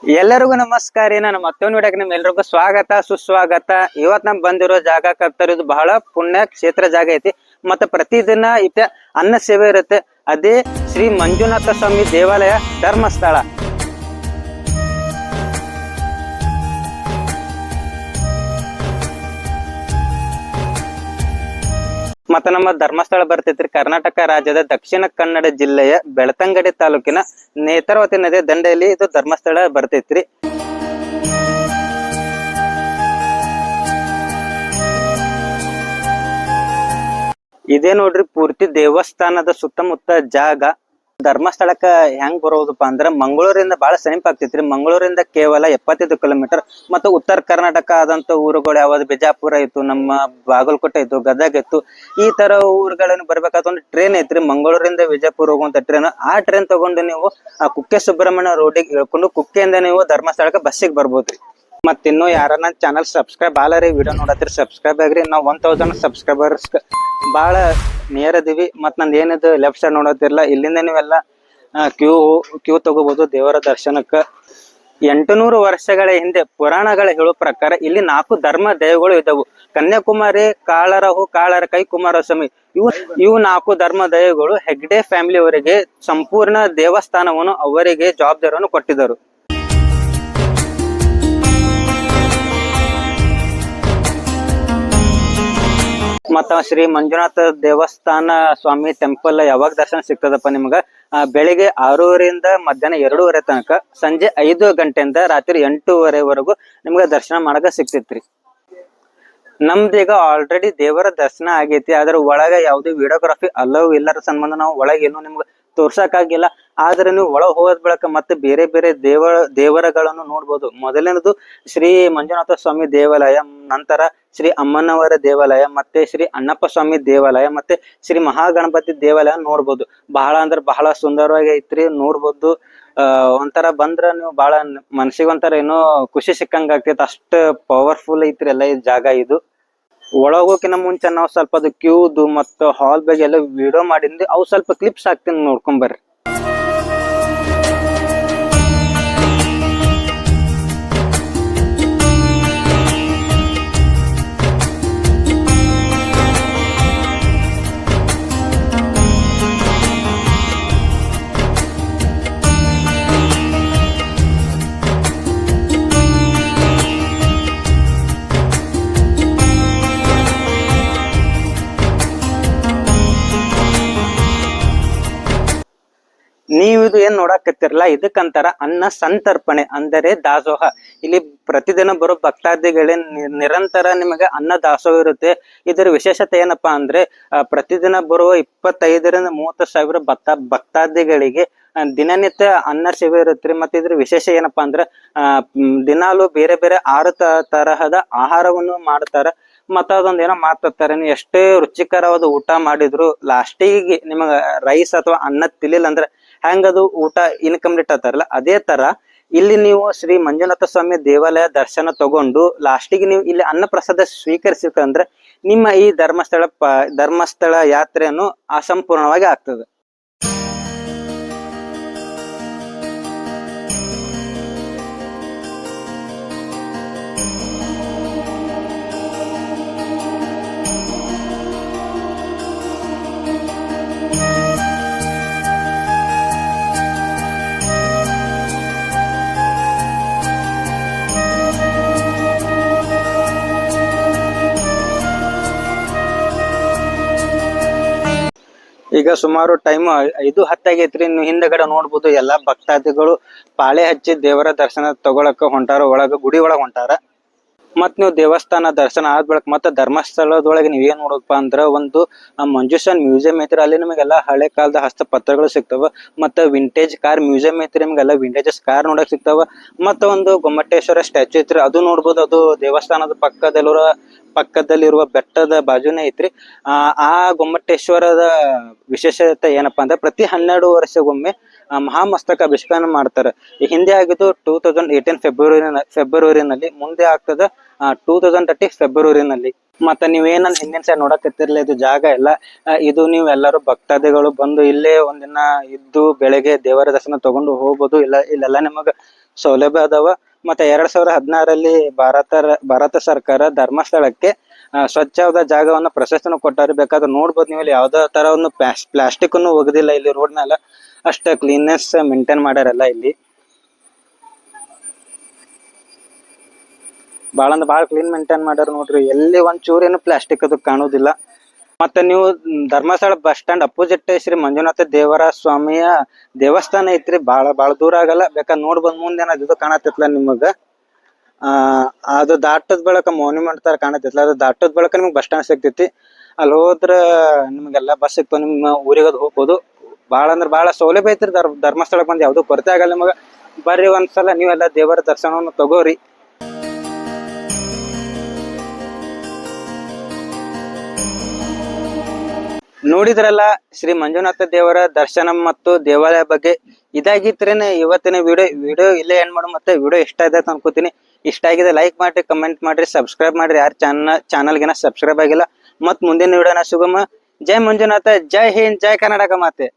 ಎಲ್ಲರಿಗೂ ನಮಸ್ಕಾರ ನಮ್ಮ ಮತ್ತೊಂದು ವಿಡಿಯೋಗೆ ನಿಮ್ಮೆಲ್ಲರಿಗೂ ಸ್ವಾಗತ ಸುಸ್ವಾಗತ. ಇವತ್ ನಮ್ ಬಂದಿರೋ ಜಾಗ ಕರ್ತರಿದು ಬಹಳ ಪುಣ್ಯ ಕ್ಷೇತ್ರ ಜಾಗ ಐತಿ. ಮತ್ತೆ ಪ್ರತಿದಿನ ಇತ್ತ ಅನ್ನ ಸೇವೆ ಇರುತ್ತೆ. ಅದೇ ಶ್ರೀ ಮಂಜುನಾಥ ಸ್ವಾಮಿ ದೇವಾಲಯ ಧರ್ಮಸ್ಥಳ. ಮತ್ತ ನಮ್ಮ ಧರ್ಮಸ್ಥಳ ಬರ್ತೈತ್ರಿ ಕರ್ನಾಟಕ ರಾಜ್ಯದ ದಕ್ಷಿಣ ಕನ್ನಡ ಜಿಲ್ಲೆಯ ಬೆಳ್ತಂಗಡಿ ತಾಲೂಕಿನ ನೇತ್ರಾವತಿ ನದಿ ದಂಡೆಯಲ್ಲಿ ಇದು ಧರ್ಮಸ್ಥಳ ಬರ್ತೈತ್ರಿ. ಇದೇ ನೋಡ್ರಿ ಪೂರ್ತಿ ದೇವಸ್ಥಾನದ ಸುತ್ತಮುತ್ತ ಜಾಗ. ಧರ್ಮಸ್ಥಳಕ್ಕ ಹೆಂಗ್ ಬರೋದಪ್ಪ ಅಂದ್ರ ಮಂಗಳೂರಿಂದ ಬಹಳ ಸಮೀಪ ಆಗ್ತೈತ್ರಿ. ಮಂಗಳೂರಿಂದ ಕೇವಲ 75 ಕಿಲೋಮೀಟರ್. ಮತ್ತು ಉತ್ತರ ಕರ್ನಾಟಕ ಆದಂತ ಊರುಗಳು ಯಾವ್ದು ಬಿಜಾಪುರ ಇತ್ತು, ನಮ್ಮ ಬಾಗಲಕೋಟೆ ಇತ್ತು, ಗದಗ ಇತ್ತು, ಈ ತರ ಊರುಗಳನ್ನು ಬರ್ಬೇಕಾದ ಒಂದು ಟ್ರೈನ್ ಐತ್ರಿ. ಮಂಗಳೂರಿಂದ ವಿಜಯಪುರ ಹೋಗುವಂತ ಟ್ರೈನ್. ಆ ಟ್ರೈನ್ ತಗೊಂಡು ನೀವು ಆ ಕುಕ್ಕೆ ಸುಬ್ರಹ್ಮಣ್ಯ ರೋಡಿಗೆ ಇಳ್ಕೊಂಡು ಕುಕ್ಕೆಯಿಂದ ನೀವು ಧರ್ಮಸ್ಥಳಕ್ಕೆ ಬಸ್ಸಿಗೆ ಬರ್ಬೋದ್ರಿ. ಮತ್ ಇನ್ನು ಯಾರನ್ನ ಚಾನಲ್ ಸಬ್ಸ್ಕ್ರೈಬ್ ಆಲರಿ ವಿಡಿಯೋ ನೋಡತ್ರಿ ಸಬ್ಸ್ಕ್ರೈಬ್ ಆಗ್ರಿ. ನಾವು 1000 ಸಬ್ಸ್ಕ್ರೈಬರ್ಸ್ ಬಾಳ ನಿಯರ್ ಅದೀವಿ. ಮತ್ ನಂದು ಏನಿದು ಲೆಫ್ಟ್ ಸೈಡ್ ನೋಡತ್ತಿರಲ್ಲ, ಇಲ್ಲಿಂದ ನೀವೆಲ್ಲ ಕ್ಯೂ ತಗೋಬಹುದು ದೇವರ ದರ್ಶನಕ್ಕ. 800 ವರ್ಷಗಳ ಹಿಂದೆ ಪುರಾಣಗಳ ಹೇಳೋ ಪ್ರಕಾರ ಇಲ್ಲಿ 4 ಧರ್ಮ ದೈವಗಳು ಇದ್ದವು. ಕನ್ಯಾಕುಮಾರಿ, ಕಾಳರಹು, ಕಾಳರಕೈ, ಕುಮಾರಸ್ವಾಮಿ, ಇವು 4 ಧರ್ಮ ದೈವಗಳು ಹೆಗ್ಡೆ ಫ್ಯಾಮಿಲಿ ಅವರಿಗೆ ಸಂಪೂರ್ಣ ದೇವಸ್ಥಾನವನ್ನು ಅವರಿಗೆ ಜವಾಬ್ದಾರಿಯನ್ನು ಕೊಟ್ಟಿದ್ದರು. ಮತ್ತ ಶ್ರೀ ಮಂಜುನಾಥ ದೇವಸ್ಥಾನ ಸ್ವಾಮಿ ಟೆಂಪಲ್ ಯಾವಾಗ ದರ್ಶನ ಸಿಗ್ತದಪ್ಪ ನಿಮ್ಗ? ಬೆಳಿಗ್ಗೆ 6ರಿಂದ ಮಧ್ಯಾಹ್ನ 2:30 ತನಕ, ಸಂಜೆ 5 ಗಂಟೆಯಿಂದ ರಾತ್ರಿ 8:30ವರೆಗೂ ನಿಮ್ಗ ದರ್ಶನ ಮಾಡಕ ಸಿಗ್ತೈತ್ರಿ. ನಮ್ದೀಗ ಆಲ್ರೆಡಿ ದೇವರ ದರ್ಶನ ಆಗೈತಿ. ಅದ್ರ ಒಳಗ ಯಾವ್ದು ವಿಡಿಯೋಗ್ರಫಿ ಅಲೋ ಇಲ್ಲರ ಸಂಬಂಧ ನಾವು ಒಳಗೆ ಏನು ನಿಮ್ಗೆ ತೋರ್ಸಕ್ಕಾಗಿಲ್ಲ. ಆದ್ರೆ ನೀವು ಒಳಗ್ ಹೋಗೋದ್ ಬಳಕ ಮತ್ತೆ ಬೇರೆ ಬೇರೆ ದೇವರಗಳನ್ನು ನೋಡ್ಬೋದು. ಮೊದಲನೇದು ಶ್ರೀ ಮಂಜುನಾಥ ಸ್ವಾಮಿ ದೇವಾಲಯ, ನಂತರ ಶ್ರೀ ಅಮ್ಮನವರ ದೇವಾಲಯ, ಮತ್ತೆ ಶ್ರೀ ಅಣ್ಣಪ್ಪ ಸ್ವಾಮಿ ದೇವಾಲಯ, ಮತ್ತೆ ಶ್ರೀ ಮಹಾಗಣಪತಿ ದೇವಾಲಯ ನೋಡ್ಬೋದು. ಬಹಳ ಅಂದ್ರೆ ಬಹಳ ಸುಂದರವಾಗಿ ಐತ್ರಿ, ನೋಡ್ಬೋದು. ಒಂಥರ ಬಂದ್ರ ನೀವು ಬಹಳ ಮನ್ಸಿಗೆ ಒಂಥರ ಏನೋ ಖುಷಿ ಸಿಕ್ಕಂಗ ಆಗ್ತೈತಿ. ಅಷ್ಟ ಪವರ್ಫುಲ್ ಐತ್ರಿ ಎಲ್ಲ ಈ ಜಾಗ ಇದು. ಒಳಗೋಕಿನ ಮುಂಚೆ ನಾವು ಸ್ವಲ್ಪ ಅದು ಕ್ಯೂದು ಮತ್ತು ಹಾಲ್ ಬಗ್ಗೆ ಎಲ್ಲ ವಿಡಿಯೋ ಮಾಡಿದ್ವಿ. ಅವು ಸ್ವಲ್ಪ ಕ್ಲಿಪ್ಸ್ ಹಾಕ್ತೀನಿ, ನೋಡ್ಕೊಂಡ್ ಬರ್ರಿ. ನೀವು ಇದು ಏನ್ ನೋಡಾಕತ್ತಿರಲ್ಲ, ಇದಕ್ಕಂತಾರ ಅನ್ನ ಸಂತರ್ಪಣೆ, ಅಂದರೆ ದಾಸೋಹ. ಇಲ್ಲಿ ಪ್ರತಿದಿನ ಬರೋ ಭಕ್ತಾದಿಗಳೇ ನಿರಂತರ ನಿಮಗೆ ಅನ್ನ ದಾಸೋಹ ಇರುತ್ತೆ. ಇದರ ವಿಶೇಷತೆ ಏನಪ್ಪಾ ಅಂದ್ರೆ ಪ್ರತಿದಿನ ಬರುವ 25ರಿಂದ 30 ಸಾವಿರ ಭಕ್ತಾದಿಗಳಿಗೆ ದಿನನಿತ್ಯ ಅನ್ನ ಸೇವೆ ಇರುತ್ತೆ. ಮತ್ತೆ ಇದ್ರ ವಿಶೇಷ ಏನಪ್ಪಾ ಅಂದ್ರೆ ದಿನಾಲು ಬೇರೆ ಬೇರೆ 6 ತರಹದ ಆಹಾರವನ್ನು ಮಾಡ್ತಾರ. ಮತ್ತ ಅದೊಂದ್ ಏನೋ ಮಾಡ್ತಿರ್ತಾರೆ, ನೀವು ಎಷ್ಟೇ ರುಚಿಕರವಾದ ಊಟ ಮಾಡಿದ್ರು ಲಾಸ್ಟಿಗೆ ನಿಮಗ ರೈಸ್ ಅಥವಾ ಅನ್ನ ತಿಲಿಲ್ಲ ಅಂದ್ರೆ ಹೆಂಗದು ಊಟ ಇನ್ಕಂಪ್ಲೀಟ್ ಆತಾರಲ್ಲ, ಅದೇ ತರ ಇಲ್ಲಿ ನೀವು ಶ್ರೀ ಮಂಜುನಾಥ ಸ್ವಾಮಿ ದೇವಾಲಯ ದರ್ಶನ ತಗೊಂಡು ಲಾಸ್ಟಿಗೆ ನೀವು ಇಲ್ಲಿ ಅನ್ನ ಪ್ರಸಾದ ಸ್ವೀಕರಿಸಿದ್ರೆ ನಿಮ್ಮ ಈ ಧರ್ಮಸ್ಥಳ ಯಾತ್ರೆಯನ್ನು ಅಸಂಪೂರ್ಣವಾಗಿ ಆಗ್ತದೆ. ಈಗ ಸುಮಾರು ಟೈಮ್ 5:10 ಆಗೈತ್ರಿ. ನೀವು ಹಿಂದಗಡೆ ನೋಡ್ಬೋದು ಎಲ್ಲಾ ಭಕ್ತಾದಿಗಳು ಪಾಳೆ ಹಚ್ಚಿ ದೇವರ ದರ್ಶನ ತಗೊಳಕ ಹೊಂಟಾರ, ಗುಡಿ ಒಳಗ್ ಹೊಂಟಾರ. ಮತ್ ನೀವು ದೇವಸ್ಥಾನ ದರ್ಶನ ಆದ್ ಬಳಕ ಮತ್ತೆ ಧರ್ಮಸ್ಥಳದೊಳಗೆ ನೀವ್ ಏನ್ ನೋಡಪ್ಪ ಅಂದ್ರ ಒಂದು ಮಂಜುಷನ್ ಮ್ಯೂಸಿಯಂ ಐತ್ರಿ. ಅಲ್ಲಿ ನಿಮಗೆಲ್ಲ ಹಳೆ ಕಾಲದ ಹಸ್ತಪತ್ರಗಳು ಸಿಗ್ತಾವ. ಮತ್ತೆ ವಿಂಟೇಜ್ ಕಾರ್ ಮ್ಯೂಸಿಯಂ ಐತ್ರಿ, ನಿಮ್ಗೆಲ್ಲ ವಿಂಟೇಜಸ್ ಕಾರ್ ನೋಡಕ್ ಸಿಗ್ತಾವ. ಮತ್ತ ಒಂದು ಗೊಮ್ಮಟೇಶ್ವರ ಸ್ಟ್ಯಾಚು ಐತ್ರಿ, ಅದು ನೋಡ್ಬೋದು. ಅದು ದೇವಸ್ಥಾನದ ಪಕ್ಕದಲ್ಲಿರೋ ಪಕ್ಕದಲ್ಲಿರುವ ಬೆಟ್ಟದ ಬಾಜುನೇ ಐತ್ರಿ. ಆ ಗೊಮ್ಮಟೇಶ್ವರದ ವಿಶೇಷತೆ ಏನಪ್ಪಾ ಅಂದ್ರೆ ಪ್ರತಿ 12 ವರ್ಷಗೊಮ್ಮೆ ಮಹಾಮಸ್ತಕ ಅಭಿಷೇಕನ ಮಾಡ್ತಾರೆ. ಈ ಹಿಂದೆ ಆಗಿದ್ದು 2018 ಫೆಬ್ರವರಿನಲ್ಲಿ, ಮುಂದೆ ಆಗ್ತದ 2030 ಫೆಬ್ರವರಿನಲ್ಲಿ. ಮತ್ತ ನೀವೇನ ಹಿಂದಿನ ಸಲ ನೋಡಕತ್ತಿರ್ಲಿ, ಇದು ಜಾಗ ಎಲ್ಲ ಇದು ನೀವು ಎಲ್ಲರೂ ಭಕ್ತಾದಿಗಳು ಬಂದು ಇಲ್ಲೇ ಒಂದಿನ ಇದ್ದು ಬೆಳಗ್ಗೆ ದೇವರ ದರ್ಶನ ತಗೊಂಡು ಹೋಗ್ಬೋದು. ಇಲ್ಲೆಲ್ಲ ನಿಮಗ ಸೌಲಭ್ಯ ಅದಾವ. ಮತ್ತೆ 2016ರಲ್ಲಿ ಭಾರತ ಸರ್ಕಾರ ಧರ್ಮಸ್ಥಳಕ್ಕೆ ಸ್ವಚ್ಛವಾದ ಜಾಗವನ್ನ ಪ್ರಶಸ್ತಿನ ಕೊಟ್ಟಾರೆ. ಬೇಕಾದ್ರೆ ನೋಡ್ಬೋದು ನೀವು, ಇಲ್ಲಿ ಯಾವ್ದೇ ತರ ಒಂದು ಪ್ಲಾಸ್ಟಿಕ್ ಅನ್ನು ಒಗದಿಲ್ಲ ಇಲ್ಲಿ ರೋಡ್ ಮೇಲೆ. ಅಷ್ಟ ಕ್ಲೀನ್ನೆಸ್ ಮೇಂಟೈನ್ ಮಾಡ್ಯಾರಲ್ಲ ಇಲ್ಲಿ. ಭಾಳ ಅಂದ್ರೆ ಭಾಳ ಕ್ಲೀನ್ ಮೇಂಟೈನ್ ಮಾಡ್ಯಾರ ನೋಡ್ರಿ. ಎಲ್ಲಿ ಒಂದ್ ಚೂರು ಏನು ಪ್ಲಾಸ್ಟಿಕ್ ಅದು ಕಾಣುದಿಲ್ಲ. ಮತ್ತೆ ನೀವು Dharmasthala bus stand opposite Shri Manjunatha ದೇವರ ಸ್ವಾಮಿಯ ದೇವಸ್ಥಾನ ಐತ್ರಿ. ಬಾಳ ದೂರ ಆಗಲ್ಲ, ಬೇಕಾದ್ರೆ ನೋಡ್ಬೋದು. ಮುಂದೆ ಏನಾದ್ರು ಕಾಣತಿತ್ಲ ನಿಮಗ, ಅದು ದಾಟದ ಬಳಕ ಮಾನ್ಯುಮೆಂಟ್ ತರ ಕಾಣತಿತ್ಲ, ಅದು ದಾಟದ ಬಳಕ ನಿಮ್ಗೆ ಬಸ್ ಸ್ಟ್ಯಾಂಡ್ ಸಿಗ್ತೈತಿ. ಅಲ್ಲಿ ಹೋದ್ರ ನಿಮ್ಗೆಲ್ಲಾ ಬಸ್ ಸಿಗ್ತಾವ, ನಿಮ್ಮ ಊರಿಗೆ ಹೋಗ್ಬೋದು. ಭಾಳ ಅಂದ್ರೆ ಭಾಳ ಸೌಲಭ್ಯ ಐತ್ರಿ. ಧರ್ಮಸ್ಥಳಕ್ಕೆ ಬಂದು ಯಾವ್ದು ಕೊರತೆ ಆಗಲ್ಲ ನಿಮಗ. ಬರ್ರಿ ಒಂದ್ಸಲ ನೀವೆಲ್ಲ ದೇವರ ದರ್ಶನವನ್ನು ತಗೋರಿ. ನೋಡಿದ್ರಲ್ಲ ಶ್ರೀ ಮಂಜುನಾಥ ದೇವರ ದರ್ಶನ ಮತ್ತು ದೇವಾಲಯ ಬಗ್ಗೆ. ಇದಾಗಿತ್ರೇನೆ ಇವತ್ತಿನ ವಿಡಿಯೋ ಇಲ್ಲೇ ಎಂಡ್ ಮಾಡು. ಮತ್ತೆ ವಿಡಿಯೋ ಇಷ್ಟ ಆಯ್ತು ಅನ್ಕೋತೀನಿ. ಇಷ್ಟ ಆಗಿದೆ ಲೈಕ್ ಮಾಡ್ರಿ, ಕಮೆಂಟ್ ಮಾಡ್ರಿ, ಸಬ್ಸ್ಕ್ರೈಬ್ ಮಾಡ್ರಿ. ಯಾರು ಚಾನಲ್ಗೆನ ಸಬ್ಸ್ಕ್ರೈಬ್ ಆಗಿಲ್ಲ. ಮತ್ ಮುಂದಿನ ವಿಡಿಯೋನ ಸಿಗೋಮ. ಜೈ ಮಂಜುನಾಥ, ಜೈ ಹಿಂದ್, ಜೈ ಕರ್ನಾಟಕ ಮಾತೆ.